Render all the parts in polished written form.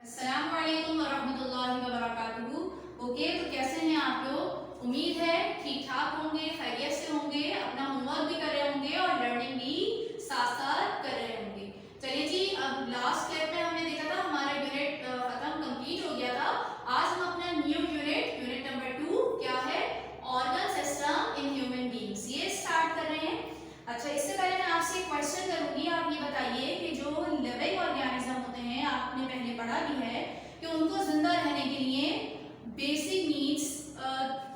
अस्सलाम वालेकुम वरहमतुल्लाहि वबरकातुहू। ओके, तो कैसे हैं आप लोग? उम्मीद है ठीक ठाक होंगे, खैरियत से होंगे, अपना होमवर्क भी कर रहे होंगे और लर्निंग भी साथ साथ कर रहे होंगे। चलिए जी, अब लास्ट क्लास में हमने देखा था हमारा यूनिट खत्म कंप्लीट हो गया था। आज हम अपना न्यू यूनिट नंबर 2 क्या है, organ system in human beings, ये स्टार्ट कर रहे हैं। अच्छा, इससे पहले मैं आपसे एक क्वेश्चन करूंगी। आप ये बताइए कि जो लिविंग ऑर्गेनिज्म होते हैं, आपने पहले पढ़ा भी है कि उनको जिंदा रहने के लिए बेसिक नीड्स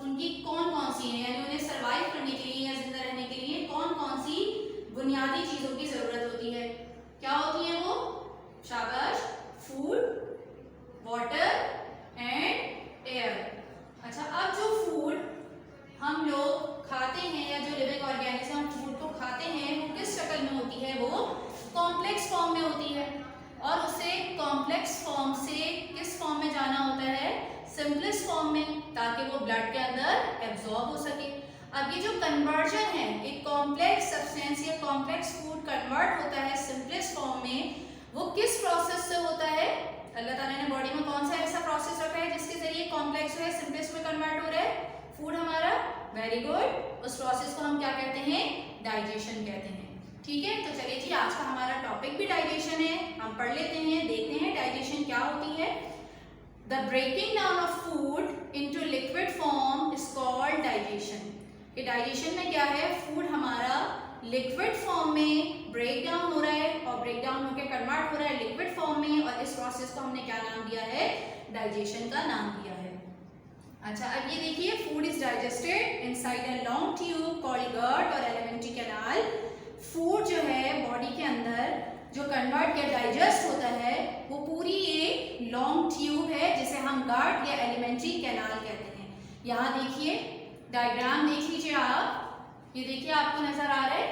उनकी कौन कौन सी है, यानी उन्हें सरवाइव करने के लिए या जिंदा रहने के लिए कौन कौन सी बुनियादी चीजों की जरूरत होती है। क्या होती है वो? शाबाश, फूड, वाटर एंड एयर। अच्छा, अब जो फूड हम लोग खाते हैं या जो लिविंग ऑर्गेनिज्म फूड को खाते हैं वो किस शक्ल में होती है? वो कॉम्प्लेक्स फॉर्म में होती है। और उसे कॉम्प्लेक्स फॉर्म से किस फॉर्म में जाना होता है? सिंपलेस्ट फॉर्म में, ताकि वो ब्लड के अंदर एब्जॉर्ब हो सके। अब ये जो कन्वर्जन है, एक कॉम्प्लेक्स सब्सटेंस या कॉम्प्लेक्स फूड कन्वर्ट होता है सिंपलेस्ट फॉर्म में, वो किस प्रोसेस से होता है? अल्लाह ताला ने बॉडी में कौन सा ऐसा प्रोसेस रखा है जिसके जरिए कॉम्प्लेक्स जो है सिंपलेस्ट में कन्वर्ट हो रहा है? फूड हमारा। Very good. उस प्रोसेस को हम क्या कहते हैं? डाइजेशन कहते हैं। ठीक है, तो चलिए जी, आज का हमारा टॉपिक भी डाइजेशन है। हम पढ़ लेते हैं, देखते हैं डाइजेशन क्या होती है। The breaking down of food into liquid form is called digestion. कि डाइजेशन में क्या है? फूड हमारा लिक्विड फॉर्म में ब्रेक डाउन हो रहा है और ब्रेक डाउन होकर कन्वर्ट हो रहा है लिक्विड फॉर्म में, और इस प्रोसेस को हमने क्या नाम दिया है? डाइजेशन का नाम दिया है। अच्छा, अब ये देखिए, food is digested inside a long tube called gut और एलिमेंट्री कैनाल। फूड जो है बॉडी के अंदर जो कन्वर्ट या डाइजेस्ट होता है वो पूरी एक लॉन्ग ट्यूब है जिसे हम गट या एलिमेंट्री कैनाल कहते हैं। यहाँ देखिए, डायग्राम देख लीजिए आप। ये देखिए, आपको नजर आ रहा है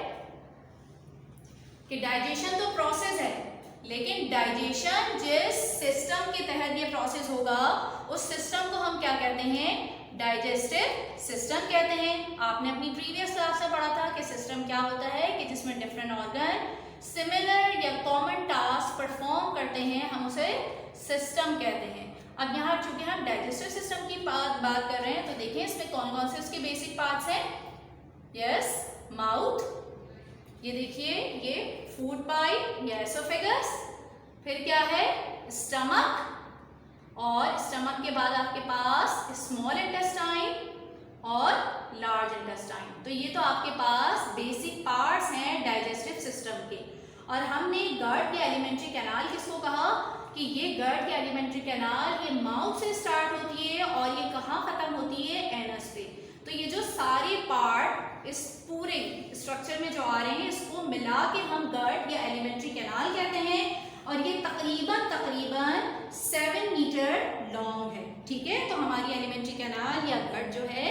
कि डाइजेशन तो प्रोसेस है, लेकिन डाइजेशन जिस सिस्टम के तहत ये प्रोसेस होगा उस सिस्टम को हम क्या कहते हैं? डाइजेस्टिव सिस्टम कहते हैं। आपने अपनी प्रीवियस क्लास में पढ़ा था कि सिस्टम क्या होता है, कि जिसमें डिफरेंट ऑर्गन सिमिलर या कॉमन टास्क परफॉर्म करते हैं, हम उसे सिस्टम कहते हैं। अब यहाँ चूंकि हम डाइजेस्टिव सिस्टम की बात कर रहे हैं, तो देखिए इसमें कौन कौन से उसके बेसिक पार्ट्स हैं। यस, माउथ, ये देखिए, ये फूड पाइप या एसोफेगस, फिर क्या है? स्टमक, और स्टमक के बाद आपके पास स्मॉल इंटेस्टाइन और लार्ज इंटेस्टाइन। तो ये तो आपके पास बेसिक पार्ट्स हैं डाइजेस्टिव सिस्टम के। और हमने गट या एलिमेंट्री कैनाल किसको कहा? कि ये गट या एलिमेंट्री कैनाल ये माउथ से स्टार्ट होती है और ये कहाँ खत्म होती है? एनस पे। तो ये जो सारे पार्ट इस पूरे स्ट्रक्चर में जो आ रहे हैं, इसको मिला के हम गट या एलिमेंट्री कैनाल कहते हैं। और ये तकरीबन 7 मीटर लॉन्ग है। ठीक है, तो हमारी एलिमेंट्री कैनाल या गट जो है,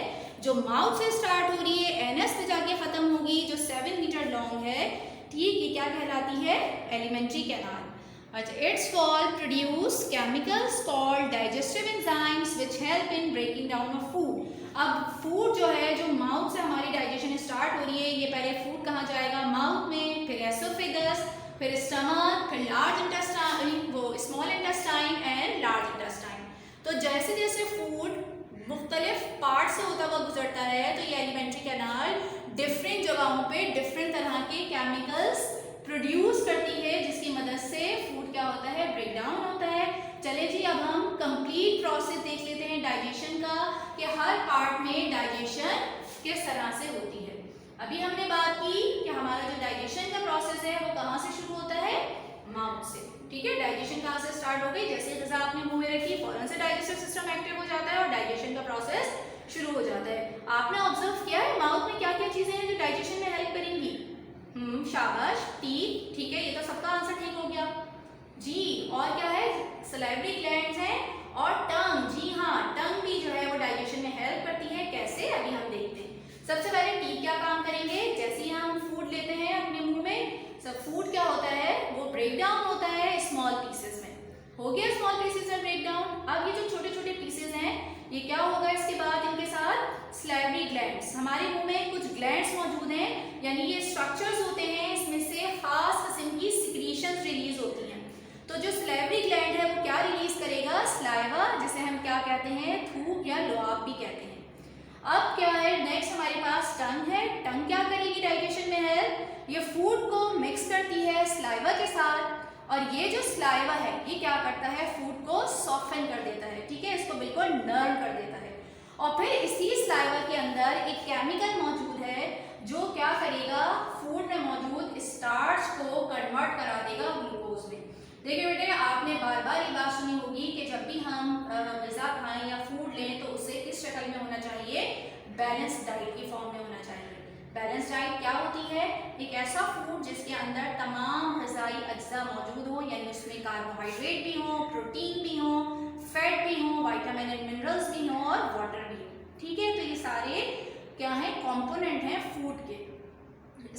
जो माउथ से स्टार्ट हो रही है, एनस पे जाके खत्म होगी, जो 7 मीटर लॉन्ग है, ठीक, ये क्या कहलाती है? Alimentary canal. अच्छा, it's wall produce chemicals called digestive enzymes which help in breaking down of food. अब फूड जो है, जो माउथ से हमारी डाइजेशन स्टार्ट हो रही है, ये पहले फूड कहाँ जाएगा? माउथ में, फिर एसोफेगस, फिर स्टमक, फिर लार्ज इंटेस्टाइन, वो small intestine and large intestine. तो जैसे जैसे फूड मुख्तलिफ पार्ट से होता हुआ गुजरता है, तो ये एलिमेंट्री कैनाल डिफरेंट जगहों पे डिफरेंट तरह के केमिकल्स प्रोड्यूस करती है, जिसकी मदद से फूड क्या होता है? ब्रेक डाउन होता है। चले जी, अब हम कंप्लीट प्रोसेस देख लेते हैं डाइजेशन का, कि हर पार्ट में डाइजेशन किस तरह से होती है। अभी हमने बात की कि हमारा जो डाइजेशन का प्रोसेस है वो कहाँ से शुरू होता है? माउथ से। ठीक है, डाइजेशन कहाँ से स्टार्ट हो गई? जैसे ग़िज़ा आपने मुंह में रखी, फौरन से डाइजेस्टिव सिस्टम एक्टिव हो जाता है और डाइजेशन का प्रोसेस शुरू हो जाता है। आपने ऑब्जर्व किया है माउथ में क्या क्या चीजें हैं जो डाइजेशन में हेल्प करेंगी? शाबाश, टीथ। ठीक है, ये तो सबका आंसर ठीक हो गया जी। और क्या है? सलाइवरी ग्लैंड्स हैं और टंग। जी हाँ, टंग भी जो है वो डाइजेशन में हेल्प करती है। कैसे? अभी हम देखते हैं। सबसे पहले टीथ क्या काम करेंगे? जैसे ही हम फूड लेते हैं अपने मुंह में, सब फूड क्या होता है? वो ब्रेक डाउन होता है स्मॉल पीसेस में। हो गया स्मॉल पीसेस में ब्रेक डाउन। अब ये जो छोटे छोटे पीसेस हैं, ये क्या होगा इसके बाद? इनके साथ सलाइवरी ग्लैंड्स, हमारे मुंह में कुछ ग्लैंड्स मौजूद हैं, यानी ये स्ट्रक्चर्स होते हैं, इसमें से खास किस्म की सिक्रीशंस रिलीज होती हैं। तो जो सलाइवरी ग्लैंड है वो क्या रिलीज अब क्या है, नेक्स्ट हमारे पास टंग है। टंग क्या करेगी डाइजेशन में हेल्प, ये फूड को मिक्स करती है स्लाइवा के साथ, और ये जो स्लाइवा है ये क्या करता है, फूड को सॉफ्टन कर देता है, ठीक है, इसको बिल्कुल नर्म कर देता है। और फिर इसी स्लाइवा के अंदर एक केमिकल मौजूद है जो क्या करेगा, फूड में मौजूद स्टार्च को कन्वर्ट करा देगा ग्लूकोज में। देखिए बेटे, आपने बार बार ये बात सुनी होगी कि जब भी हम ग़िज़ा खाएं या फूड लें तो उसे किस शक्ल में होना चाहिए, बैलेंस डाइट की फॉर्म में होना चाहिए। बैलेंस डाइट क्या होती है, एक ऐसा फूड जिसके अंदर तमाम ग़िज़ाई अज्जा मौजूद हो, यानी उसमें कार्बोहाइड्रेट भी हो, प्रोटीन भी हो, फैट भी हो, विटामिन एंड मिनरल्स भी हो और वाटर भी हो, ठीक है। तो ये सारे क्या है, कंपोनेंट हैं फूड के।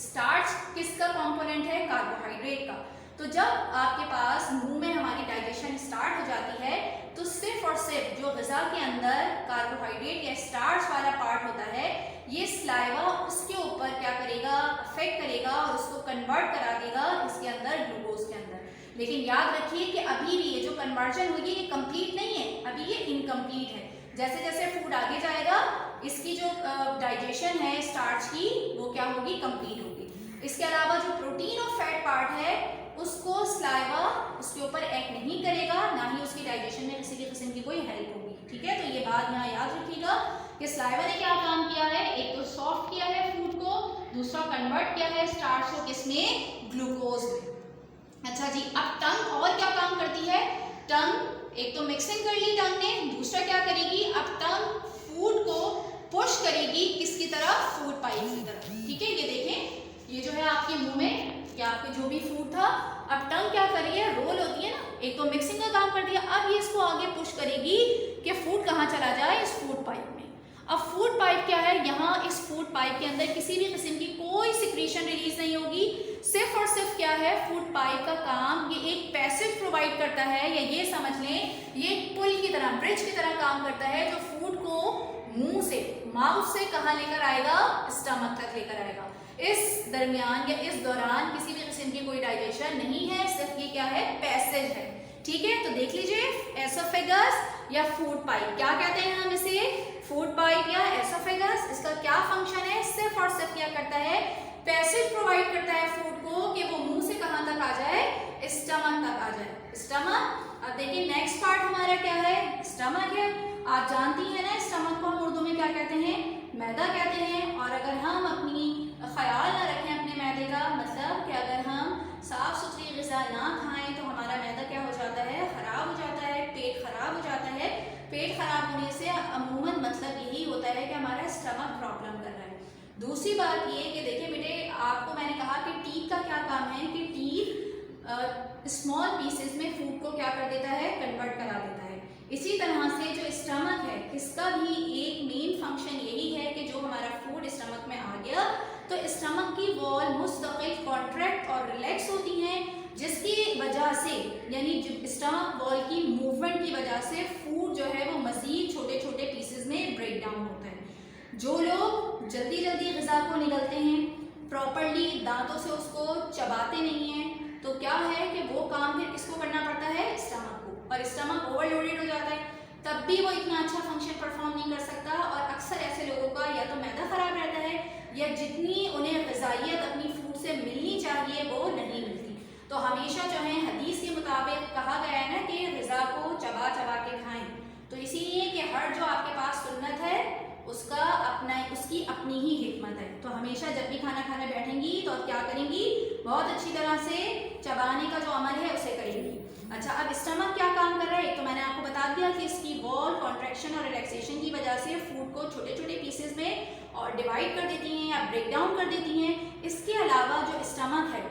स्टार्च किसका कंपोनेंट है, कार्बोहाइड्रेट का। तो जब आपके पास मुंह में हमारी डाइजेशन स्टार्ट हो जाती है तो सिर्फ और सिर्फ जो ग़िज़ा के अंदर कार्बोहाइड्रेट या स्टार्च वाला पार्ट होता है, ये स्लाइवा उसके ऊपर क्या करेगा, अफेक्ट करेगा और उसको कन्वर्ट करा देगा इसके अंदर, ग्लूकोज के अंदर। लेकिन याद रखिए कि अभी भी ये जो कन्वर्जन होगी ये कंप्लीट नहीं है, अभी ये इनकम्प्लीट है। जैसे जैसे फूड आगे जाएगा इसकी जो डाइजेशन है स्टार्च की वो क्या होगी, कंप्लीट होगी। इसके अलावा जो प्रोटीन और फैट पार्ट है उसको स्लाइवा उसके ऊपर एक्ट नहीं करेगा, ना ही उसकी डाइजेशन में किसी भी किस्म की कोई हेल्प होगी, ठीक है। तो ये बात यहाँ याद रखिएगा कि स्लाइवा ने क्या काम किया है, एक तो सॉफ्ट किया है फूड को, दूसरा कन्वर्ट किया है स्टार्च को किसमें, ग्लूकोज में। अच्छा जी, अब टंग और क्या काम करती है, टंग एक तो मिक्सिंग कर ली टंग ने, दूसरा क्या करेगी, अब टंग फूड को पुश करेगी किसकी तरफ, फूड पाइप की तरफ, ठीक है। ये देखें, ये जो है आपके मुंह में या आपके जो भी फूड था, अब टंग क्या कर रही है, रोल होती है ना, एक तो मिक्सिंग का काम कर दिया, अब ये इसको आगे पुश करेगी कि फूड कहाँ चला जाए, इस फूड पाइप में। अब फूड पाइप क्या है, यहाँ इस फूड पाइप के अंदर किसी भी किस्म की कोई सिक्रीशन रिलीज नहीं होगी, सिर्फ और सिर्फ क्या है, फूड पाइप का काम ये एक पैसेज प्रोवाइड करता है, या ये समझ लें ये एक पुल की तरह, ब्रिज की तरह काम करता है, जो फूड को मुंह से, माउथ से कहाँ लेकर आएगा, स्टमक तक लेकर आएगा। इस दरमियान या इस दौरान किसी भी किस्म की कोई डाइजेशन नहीं है, सिर्फ ये क्या है, पैसेज है, ठीक है। तो देख लीजिए, एसोफेगस या फूड पाइप, क्या कहते हैं हम इसे, फूड पाइप या एसोफेगस। इसका क्या फंक्शन है, सिर्फ और सिर्फ क्या करता है, पैसेज प्रोवाइड करता है फूड को कि वो मुंह से कहाँ तक आ जाए, स्टमक तक आ जाए, स्टमक। अब देखिए नेक्स्ट पार्ट हमारा क्या है, स्टमक है। आप जानती हैं ना, स्टमक को हम उर्दू में क्या कहते हैं, मैदा कहते हैं। और अगर हम अपनी ख्याल ना रखें अपने मैदे का, मतलब कि अगर हम साफ़ सुथरी ग़िज़ा ना खाएं तो हमारा मैदा क्या हो जाता है, ख़राब हो जाता है, पेट ख़राब हो जाता है। पेट ख़राब होने से अमूमन मतलब यही होता है कि हमारा स्टमक प्रॉब्लम कर रहा है। दूसरी बात ये कि देखिए बेटे, आपको मैंने कहा कि टीथ का क्या काम है, कि टीथ स्मॉल पीसेस में फूड को क्या कर देता है, कन्वर्ट करा देता है। इसी तरह से जो स्टमक है, इसका भी एक मेन फंक्शन यही है कि जो हमारा फूड स्टमक में आ गया तो स्टमक की वॉल मुस्तकिल कॉन्ट्रैक्ट और रिलैक्स होती हैं, जिसकी वजह से, यानी स्टमक वॉल की मूवमेंट की वजह से फूड जो है वो मज़ीद छोटे छोटे पीसेस में ब्रेक डाउन होता है। जो लोग जल्दी जल्दी ग़िज़ा को निगलते हैं, प्रॉपरली दांतों से उसको चबाते नहीं हैं, तो क्या है कि वो काम फिर किसको करना पड़ता है, स्टमक को, और स्टमक ओवरलोडेड हो जाता है, तब भी वो इतना अच्छा फंक्शन परफॉर्म नहीं कर सकता। और अक्सर ऐसे लोगों का या तो मैदा ख़राब रहता है, या जितनी उन्हें ग़िज़ाइयत अपनी फूड से मिलनी चाहिए वो नहीं मिलती। तो हमेशा जो है हदीस के मुताबिक कहा गया है ना कि ग़िज़ा को चबा चबा के खाएं, तो इसीलिए कि हर जो आपके पास सुन्नत है उसका अपना, उसकी अपनी ही हिकमत है। तो हमेशा जब भी खाना खाने बैठेंगी तो क्या करेंगी, बहुत अच्छी तरह से चबाने का जो अमल है उसे करेंगी। अच्छा, अब स्टमक क्या काम कर रहा है, एक तो मैंने आपको बता दिया कि इसकी वॉल कॉन्ट्रैक्शन और रिलैक्सेशन की वजह से फूड को छोटे छोटे पीसेस में और डिवाइड कर देती हैं या ब्रेक डाउन कर देती हैं। इसके अलावा जो स्टमक है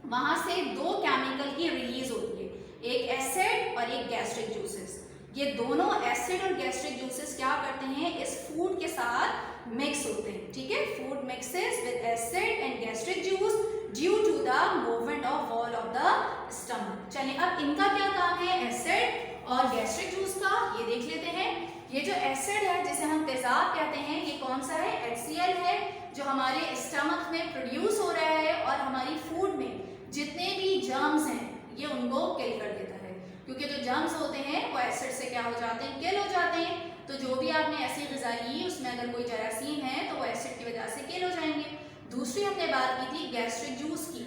वहाँ से दो केमिकल की रिलीज होती है, एक एसिड और एक गैस्ट्रिक जूसेस। ये दोनों एसिड और गैस्ट्रिक जूसेस क्या करते हैं, इस फूड के साथ मिक्स होते हैं, ठीक है। Food mixes with acid and gastric juice due to the movement of wall of the stomach. चलिए, अब इनका क्या काम है, एसिड और गैस्ट्रिक जूस का, ये देख लेते हैं। ये जो एसिड है जिसे हम तेजाब कहते हैं, ये कौन सा है, HCl है, जो हमारे स्टमक में प्रोड्यूस हो रहा है और हमारी फूड में जितने भी जर्म्स हैं ये उनको किल कर देता है, क्योंकि जो जर्म्स होते हैं वो एसिड से क्या हो जाते हैं, किल हो जाते हैं। तो जो भी आपने ऐसी ग़िज़ा ली उसमें अगर कोई जरासीम है तो वो एसिड की वजह से किल हो जाएंगे। दूसरी हमने बात की थी गैस्ट्रिक जूस की।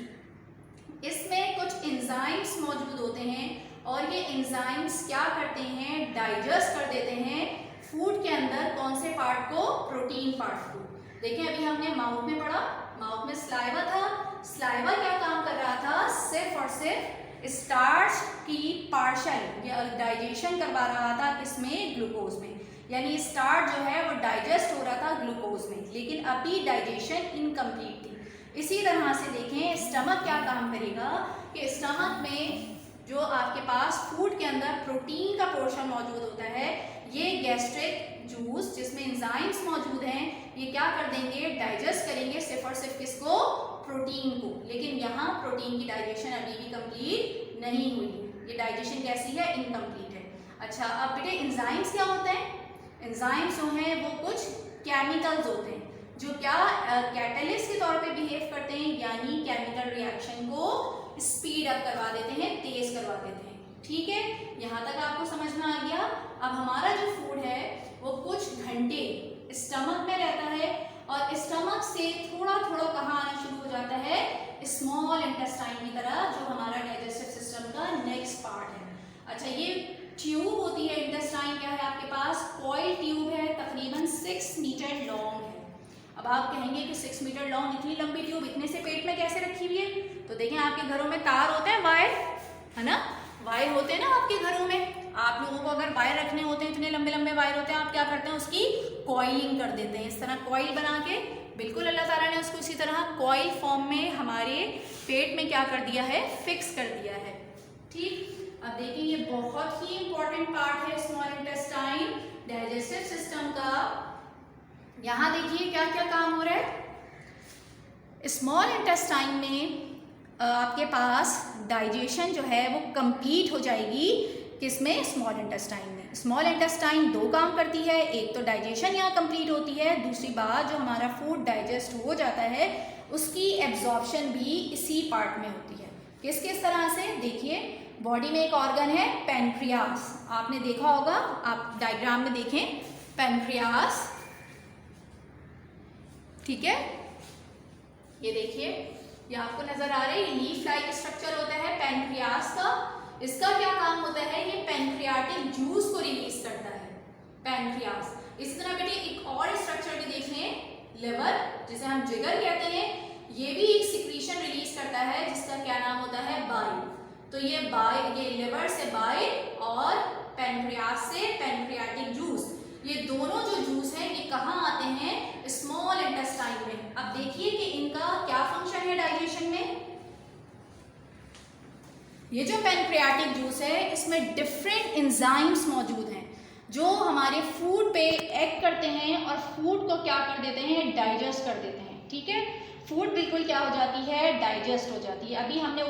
इसमें कुछ एंजाइम्स मौजूद होते हैं और ये एंजाइम्स क्या करते हैं, डाइजेस्ट कर देते हैं फूड के अंदर कौन से पार्ट को, प्रोटीन पार्ट को। देखें अभी हमने माउथ में पढ़ा, माउथ में स्लाइवा था, स्लाइवा क्या काम कर रहा था, सिर्फ और सिर्फ स्टार्च की पार्शियल या डाइजेशन करवा रहा था किसमें, ग्लूकोज में, यानी स्टार्च जो है वो डाइजेस्ट हो रहा था ग्लूकोज में, लेकिन अभी डाइजेशन इनकम्प्लीट थी। इसी तरह से देखें स्टमक क्या काम करेगा कि स्टमक में जो आपके पास फूड के अंदर प्रोटीन का पोर्शन मौजूद होता है, ये गैस्ट्रिक जूस जिसमें एंजाइम्स मौजूद हैं ये क्या कर देंगे, डाइजेस्ट करेंगे सिर्फ और सिर्फ किसको, प्रोटीन को। लेकिन यहाँ प्रोटीन की डाइजेशन अभी भी कंप्लीट नहीं हुई, ये डाइजेशन कैसी है, इनकम्प्लीट है। अच्छा अब बेटे एंजाइम्स क्या होते हैं, एंजाइम्स जो हैं वो कुछ केमिकल्स होते हैं जो क्या कैटलिस्ट के तौर पे बिहेव करते हैं, यानी केमिकल रिएक्शन को स्पीड अप करवा देते हैं, तेज करवा देते हैं। ठीक है, यहाँ तक आपको समझ में आ गया। अब हमारा जो फूड है वो कुछ घंटे स्टमक में रहता है और स्टमक से थोड़ा थोड़ा कहाँ आना शुरू हो जाता है, स्मॉल इंटेस्टाइन की तरह, जो हमारा डाइजेस्टिव सिस्टम का नेक्स्ट पार्ट है। अच्छा ये ट्यूब होती है, इंटेस्टाइन क्या है आपके पास, कॉइल ट्यूब है, तकरीबन 6 मीटर लॉन्ग है। अब आप कहेंगे कि 6 मीटर लॉन्ग इतनी लंबी ट्यूब इतने से पेट में कैसे रखी हुई है, तो देखें आपके घरों में तार होते हैं, वायर है ना, वायर होते हैं ना आपके घरों में। आप लोगों को अगर वायर रखने होते हैं, इतने लंबे लंबे वायर होते हैं, आप क्या करते हैं उसकी कॉइलिंग कर देते हैं, इस तरह कॉइल बना के, बिल्कुल अल्लाह ताला ने उसको इसी तरह कॉइल फॉर्म में हमारे पेट में क्या कर दिया है, फिक्स कर दिया है। ठीक, अब देखिए ये बहुत ही इंपॉर्टेंट पार्ट है स्मॉल इंटेस्टाइन डाइजेस्टिव सिस्टम का। यहाँ देखिए क्या क्या काम हो रहा है स्मॉल इंटेस्टाइन में। आपके पास डाइजेशन जो है वो कंप्लीट हो जाएगी किसमें, स्मॉल इंटेस्टाइन में। स्मॉल इंटेस्टाइन 2 काम करती है, एक तो डाइजेशन यहाँ कंप्लीट होती है, दूसरी बात जो हमारा फूड डाइजेस्ट हो जाता है उसकी एब्जॉर्प्शन भी इसी पार्ट में होती है। किस किस तरह से, देखिए बॉडी में एक ऑर्गन है पैनक्रियास, आपने देखा होगा, आप डायग्राम में देखें पैनक्रियास, ठीक है, ये देखिए ये आपको नजर आ रहा है, ये लीफ लाइक स्ट्रक्चर होता है पैनक्रियास का। इसका क्या काम होता है, ये पैनक्रियाटिक जूस को रिलीज करता है पैनक्रियास। इसी तरह बेटे एक और स्ट्रक्चर भी देखें, लिवर जिसे हम जिगर कहते हैं, ये भी एक सिक्रीशन रिलीज करता है जिसका क्या नाम होता है, बाइल। तो ये लिवर से बाइल और पैनक्रियास से पैनक्रियाटिक जूस, ये दोनों जो जूस हैं ये कहाँ आते हैं, स्मॉल इंटेस्टाइन में। अब देखिए कि इनका क्या फंक्शन है डाइजेशन में। ये जो पैनक्रियाटिक जूस है इसमें डिफरेंट एंजाइम्स मौजूद हैं जो हमारे फूड पे एक्ट करते हैं और फूड को क्या कर देते हैं, डाइजेस्ट कर देते हैं। ठीक है, फूड बिल्कुल क्या हो जाती है, डाइजेस्ट हो जाती है। अभी हमने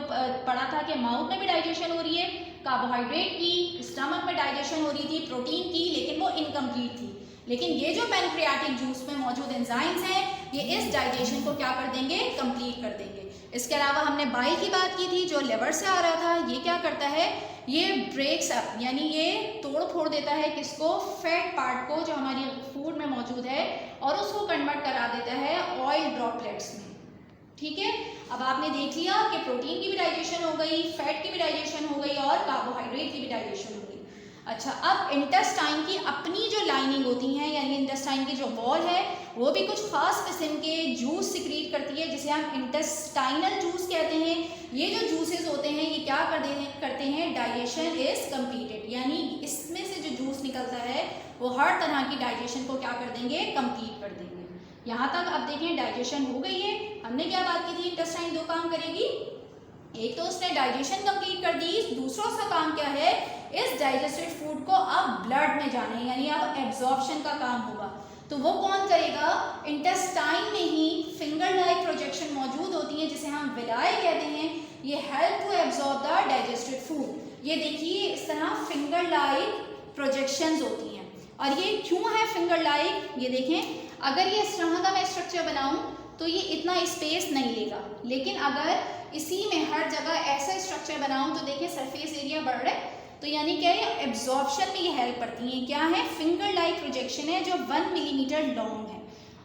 पढ़ा था कि माउथ में भी डाइजेशन हो रही है कार्बोहाइड्रेट की, स्टमक में डाइजेशन हो रही थी प्रोटीन की, लेकिन वो इनकम्प्लीट थी। लेकिन ये जो पैनक्रियाटिक जूस में मौजूद एंजाइम्स हैं ये इस डाइजेशन को क्या कर देंगे, कंप्लीट कर देंगे। इसके अलावा हमने बाइल की बात की थी जो लिवर से आ रहा था, ये क्या करता है, ये ब्रेक्स अप, यानी ये तोड़ फोड़ देता है किसको, फैट पार्ट को जो हमारी फूड में मौजूद है, और उसको कन्वर्ट करा देता है ऑयल ड्रॉपलेट्स में। ठीक है, अब आपने देख लिया कि प्रोटीन की भी डाइजेशन हो गई, फैट की भी डाइजेशन हो गई और कार्बोहाइड्रेट की भी डाइजेशन हो गई। अच्छा, अब इंटेस्टाइन की अपनी जो लाइनिंग होती हैं, यानी इंटेस्टाइन की जो वॉल है वो भी कुछ खास किस्म के जूस सिक्रीट करती है जिसे हम इंटेस्टाइनल जूस कहते हैं। ये जो जूसेस होते हैं ये क्या करते हैं, डाइजेशन इज कंप्लीटेड, यानी इसमें से जो जूस निकलता है वो हर तरह की डाइजेशन को क्या कर देंगे, कंप्लीट कर देंगे। यहाँ तक अब देखें डाइजेशन हो गई है। हमने क्या बात की थी, इंटेस्टाइन 2 काम करेगी, एक तो उसने डाइजेशन कंप्लीट कर दी, दूसरा उसका काम क्या है, इस डाइजेस्टेड फूड को अब ब्लड में जाना है, यानी अब एब्जॉर्प्शन का काम होगा। तो वो कौन करेगा, इंटेस्टाइन में ही फिंगर लाइक प्रोजेक्शन मौजूद होती है जिसे हम विलाय कहते हैं, ये help to absorb the digested food. ये देखिए इस तरह फिंगर लाइक प्रोजेक्शंस होती हैं। और ये क्यों है फिंगर लाइक, ये देखें, अगर ये इस तरह का मैं स्ट्रक्चर बनाऊं तो ये इतना स्पेस नहीं लेगा, लेकिन अगर इसी में हर जगह ऐसा स्ट्रक्चर बनाऊं तो देखिए सरफेस एरिया बढ़ रहा है, तो यानी क्या है, एब्जॉर्प्शन में ये हेल्प करती हैं। क्या है, फिंगर लाइक प्रोजेक्शन है जो 1 मिलीमीटर लॉन्ग है।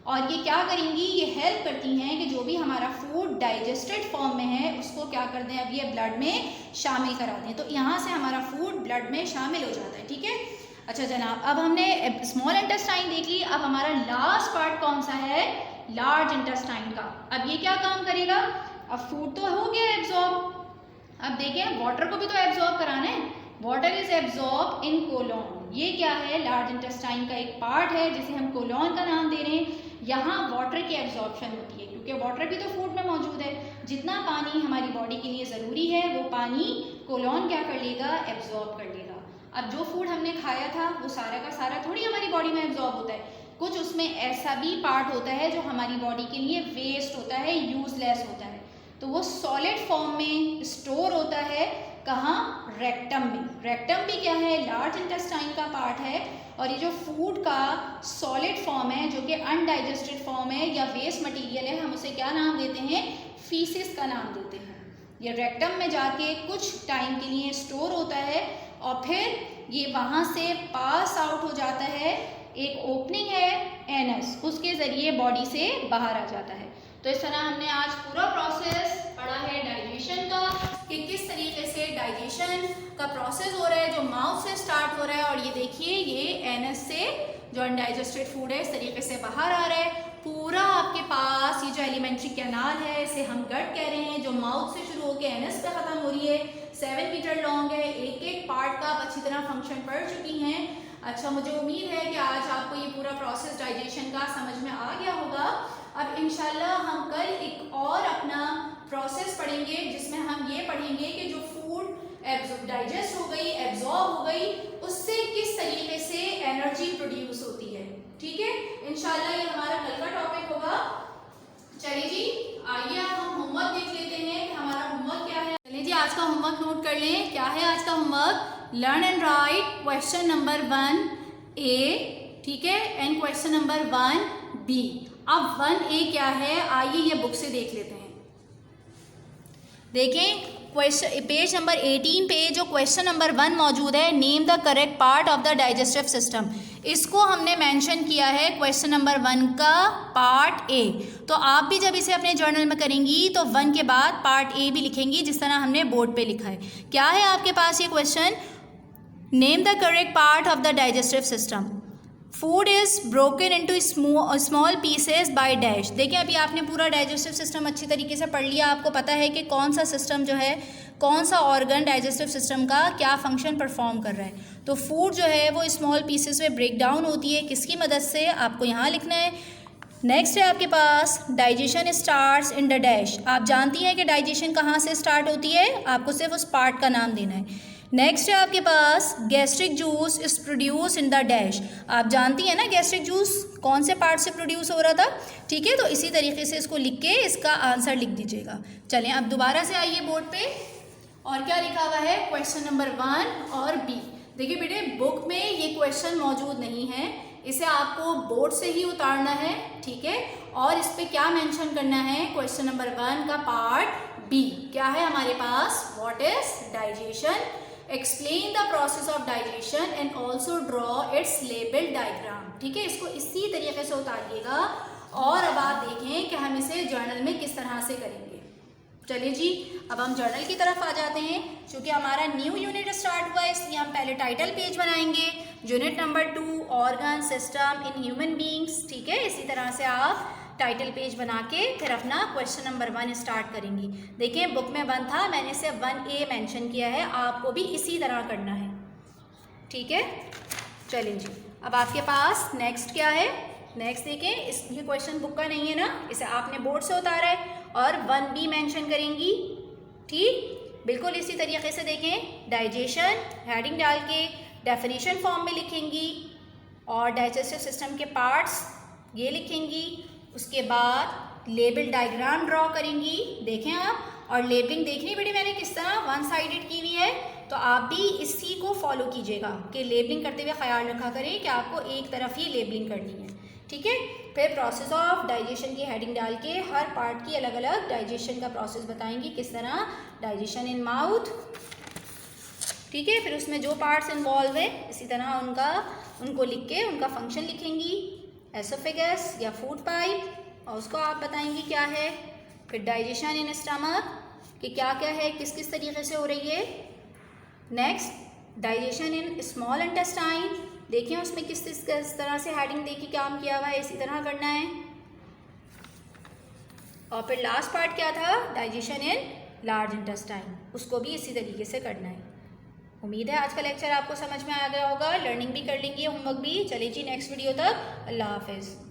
और ये क्या करेंगी, ये हेल्प करती हैं कि जो भी हमारा फूड डाइजेस्टेड फॉर्म में है उसको क्या कर दें, अब ये ब्लड में शामिल करा दें। तो यहाँ से हमारा फूड ब्लड में शामिल हो जाता है। ठीक है, अच्छा जनाब, अब हमने स्मॉल इंटेस्टाइन देख ली। अब हमारा लास्ट पार्ट कौन सा है, लार्ज इंटेस्टाइन का। अब ये क्या काम करेगा, अब फूड तो हो गया एब्जॉर्ब, अब देखें वाटर को भी तो एब्जॉर्ब कराना है। Water is absorb in colon. ये क्या है, लार्ज इंटेस्टाइन का एक पार्ट है जिसे हम कोलोन का नाम दे रहे हैं। यहाँ वाटर की एब्जॉर्प्शन होती है क्योंकि वाटर भी तो फूड में मौजूद है। जितना पानी हमारी बॉडी के लिए ज़रूरी है वो पानी कोलोन क्या कर लेगा, एब्जॉर्ब कर लेगा। अब जो फूड हमने खाया था वो सारा का सारा थोड़ी हमारी बॉडी में एब्जॉर्ब होता है, कुछ उसमें ऐसा भी पार्ट होता है जो हमारी बॉडी के लिए वेस्ट होता है, यूजलेस होता है। तो वो सॉलिड फॉर्म में स्टोर होता है, कहाँ, रेक्टम में। रेक्टम भी क्या है, लार्ज इंटेस्टाइन का पार्ट है। और ये जो फूड का सॉलिड फॉर्म है जो कि अनडाइजेस्टेड फॉर्म है या वेस्ट मटेरियल है, हम उसे क्या नाम देते हैं, फीसिस का नाम देते हैं। ये रेक्टम में जाके कुछ टाइम के लिए स्टोर होता है और फिर ये वहाँ से पास आउट हो जाता है, एक ओपनिंग है एनस, उसके ज़रिए बॉडी से बाहर आ जाता है। तो इस तरह हमने आज पूरा प्रोसेस पढ़ा है डाइजेशन का, कि किस तरीके से डाइजेशन का प्रोसेस हो रहा है, जो माउथ से स्टार्ट हो रहा है। और ये देखिए, ये एनस से जो अनडाइजेस्टेड फूड है इस तरीके से बाहर आ रहा है। पूरा आपके पास ये जो एलिमेंट्री कैनाल है इसे हम गट कह रहे हैं, जो माउथ से शुरू होकर एनस पे ख़त्म हो रही है, 7 मीटर लॉन्ग है। एक एक पार्ट का आप अच्छी तरह फंक्शन पढ़ चुकी हैं। अच्छा, मुझे उम्मीद है कि आज आपको ये पूरा प्रोसेस डाइजेशन का समझ में आ गया होगा। अब इंशाल्लाह हम कल एक और अपना प्रोसेस पढ़ेंगे जिसमें हम ये पढ़ेंगे कि जो फूड डाइजेस्ट हो गई, एब्जॉर्ब हो गई, उससे किस तरीके से एनर्जी प्रोड्यूस होती है। ठीक है, इंशाल्लाह ये हमारा कल का टॉपिक होगा। चलिए जी, आइए अब हम होमवर्क देख लेते हैं कि हमारा होमवर्क क्या है। चलिए जी, आज का होमवर्क नोट कर लें। क्या है आज का homework, learn and right question number 1A, ठीक है, एंड क्वेश्चन नंबर 1B। अब 1A क्या है, आइए ये बुक से देख लेते हैं। देखें क्वेश्चन पेज नंबर 18 पे जो क्वेश्चन नंबर 1 मौजूद है, name the correct part of the digestive system, इसको हमने मेंशन किया है क्वेश्चन नंबर 1 का पार्ट ए। तो आप भी जब इसे अपने जर्नल में करेंगी तो 1 के बाद पार्ट ए भी लिखेंगी जिस तरह हमने बोर्ड पे लिखा है। क्या है आपके पास ये question, name the correct part of the digestive system, food is broken into small pieces by dash. देखिए अभी आपने पूरा डाइजेस्टिव सिस्टम अच्छी तरीके से पढ़ लिया, आपको पता है कि कौन सा सिस्टम जो है, कौन सा ऑर्गन डाइजेस्टिव सिस्टम का क्या फंक्शन परफॉर्म कर रहा है। तो फूड जो है वो स्मॉल पीसेस में ब्रेक डाउन होती है, किसकी मदद से, आपको यहाँ लिखना है। नेक्स्ट है आपके पास digestion starts in the dash. आप जानती हैं कि डाइजेशन कहाँ से स्टार्ट होती है, आपको सिर्फ उस पार्ट का नाम देना है। नेक्स्ट है आपके पास gastric juice is produce in the dash. आप जानती हैं ना गैस्ट्रिक जूस कौन से पार्ट से प्रोड्यूस हो रहा था, ठीक है। तो इसी तरीके से इसको लिख के इसका आंसर लिख दीजिएगा। चलें अब दोबारा से आइए बोर्ड पे, और क्या लिखा हुआ है, क्वेश्चन नंबर 1 और बी। देखिए बेटे बुक में ये क्वेश्चन मौजूद नहीं है, इसे आपको बोर्ड से ही उतारना है, ठीक है। और इस पर क्या मेंशन करना है, क्वेश्चन नंबर 1 का पार्ट बी क्या है हमारे पास, what is digestion, explain the process of digestion and also draw its label diagram, ठीक है। इसको इसी तरीके से उतारिएगा और अब आप देखें कि हम इसे जर्नल में किस तरह से करेंगे। चलिए जी अब हम जर्नल की तरफ आ जाते हैं। क्योंकि हमारा न्यू यूनिट स्टार्ट हुआ है इसलिए हम पहले टाइटल पेज बनाएंगे, unit number 2 organ system in human beings, ठीक है। इसी तरह से आप टाइटल पेज बना के फिर अपना क्वेश्चन नंबर 1 स्टार्ट करेंगी। देखिए बुक में 1 था, मैंने सिर्फ 1A मेंशन किया है, आपको भी इसी तरह करना है, ठीक है। चलिए जी अब आपके पास नेक्स्ट क्या है, नेक्स्ट देखें, ये क्वेश्चन बुक का नहीं है ना, इसे आपने बोर्ड से उतारा है और 1B मेंशन करेंगी, ठीक। बिल्कुल इसी तरीके से देखें, डाइजेशन हेडिंग डाल के डेफिनेशन फॉर्म में लिखेंगी और डाइजेस्टिव सिस्टम के पार्ट्स ये लिखेंगी। उसके बाद लेबल डायग्राम ड्रॉ करेंगी, देखें आप। और लेबलिंग देखनी बेटी मैंने किस तरह 1 साइडेड की हुई है, तो आप भी इसी को फॉलो कीजिएगा कि लेबलिंग करते हुए ख्याल रखा करें कि आपको एक तरफ ही लेबलिंग करनी है, ठीक है। फिर प्रोसेस ऑफ डाइजेशन की हेडिंग डाल के हर पार्ट की अलग अलग डाइजेशन का प्रोसेस बताएंगी, किस तरह डाइजेशन इन माउथ, ठीक है। फिर उसमें जो पार्ट्स इन्वॉल्व है इसी तरह उनको लिख के उनका फंक्शन लिखेंगी, एसोफेगस या फूड पाइप, और उसको आप बताएंगी क्या है। फिर डाइजेशन इन स्टमक कि क्या क्या है, किस किस तरीके से हो रही है। Next digestion in small intestine, देखिए उसमें किस तरह से हेडिंग दे के काम किया हुआ है, इसी तरह करना है। और फिर लास्ट पार्ट क्या था, डाइजेशन इन लार्ज इंटेस्टाइन, उसको भी इसी तरीके से करना है। उम्मीद है आज का लेक्चर आपको समझ में आ गया होगा, लर्निंग भी कर लेंगे, होमवर्क भी। चलिए जी नेक्स्ट वीडियो तक, अल्लाह हाफिज़।